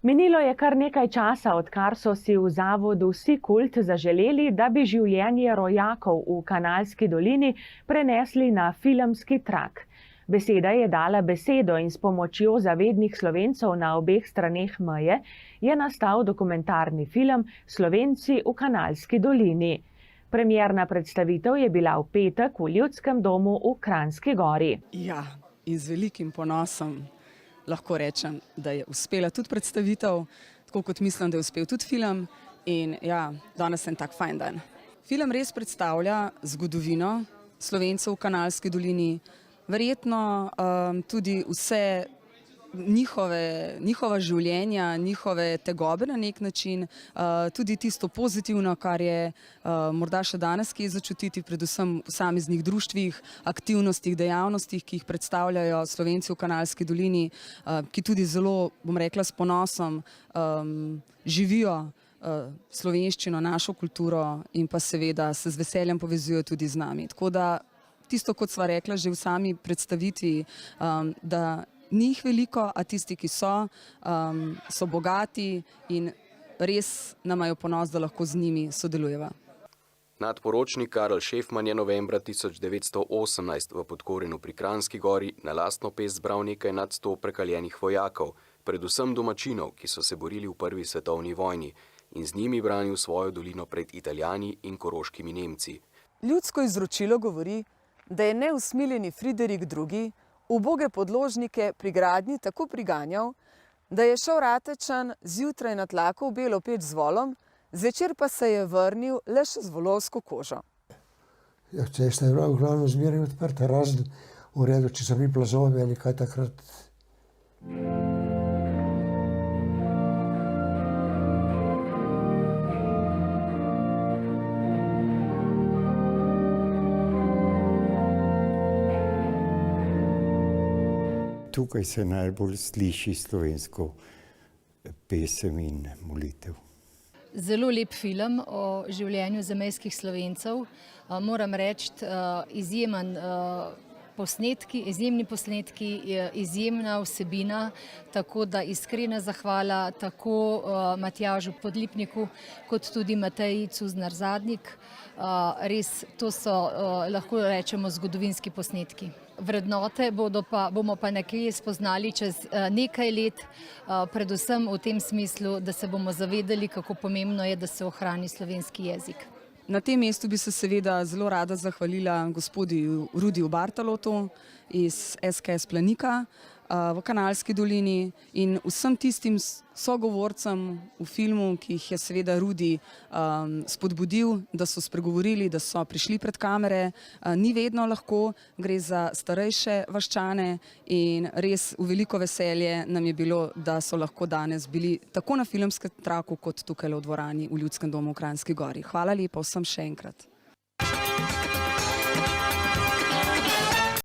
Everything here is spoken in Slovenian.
Minilo je kar nekaj časa, odkar so si v zavodu Vsi kult zaželeli, da bi življenje rojakov v Kanalski dolini prenesli na filmski trak. Beseda je dala besedo in s pomočjo zavednih Slovencev na obeh straneh meje je nastal dokumentarni film Slovenci v Kanalski dolini. Premierna predstavitev je bila v petek v Ljudskem domu v Kranjski Gori. Ja, in z velikim ponosom lahko rečem, da je uspela tudi predstavitev, tako kot mislim, da je uspel tudi film. In ja, danes je tak fajn dan. Film res predstavlja zgodovino Slovencev v Kanalski dolini, verjetno tudi vse njihova življenja, njihove tegobe na nek način, tudi tisto pozitivno, kar je morda še danes kje začutiti, predvsem v posameznih društvih, aktivnostih, dejavnostih, ki jih predstavljajo Slovenci v Kanalski dolini, ki tudi zelo, bom rekla, s ponosom živijo slovenščino, našo kulturo in pa seveda se z veseljem povezujo tudi z nami. Tako da tisto, kot sva rekla že v sami predstavitvi, da ni jih veliko, a tisti, ki so, so bogati in res namajo ponos, da lahko z njimi sodelujeva. Nadporočnik Karl Šefman je novembra 1918 v Podkorenu pri Kranjski Gori na lastno pest zbral nekaj nad 100 prekaljenih vojakov, predvsem domačinov, ki so se borili v Prvi svetovni vojni in z njimi branil svojo dolino pred Italijani in koroškimi Nemci. Ljudsko izročilo govori, da je neusmiljeni Friderik II. Uboge podložnike pri gradnji tako priganjal, da je šel Ratečan zjutraj na tlaku v Belo peč z volom, zvečer pa se je vrnil le še z volovsko kožo. Ja, cesta je bila v glavnem zmeraj odprta, razen v redu, če so bili plazovi ali kaj takrat. Tukaj se najbolj sliši slovensko pesem in molitev. Zelo lep film o življenju zamejskih Slovencev. Moram reči, izjemni posnetki, izjemna vsebina, tako da iskrena zahvala tako Matjažu Podlipniku kot tudi Mateji Cuznar-Zadnik. Res, to so, lahko rečemo, zgodovinski posnetki. Vrednote bomo pa nekje spoznali čez nekaj let, predvsem v tem smislu, da se bomo zavedali, kako pomembno je, da se ohrani slovenski jezik. Na tem mestu bi se seveda zelo rada zahvalila gospodu Rudiju Bartolotu iz SKS Planika v Kanalski dolini in vsem tistim sogovorcem v filmu, ki jih je seveda Rudi spodbudil, da so spregovorili, da so prišli pred kamere. Ni vedno lahko, gre za starejše vaščane in res v veliko veselje nam je bilo, da so lahko danes bili tako na filmskem traku kot tukaj v dvorani v Ljudskem domu v Kranjski Gori. Hvala lepa vsem še enkrat.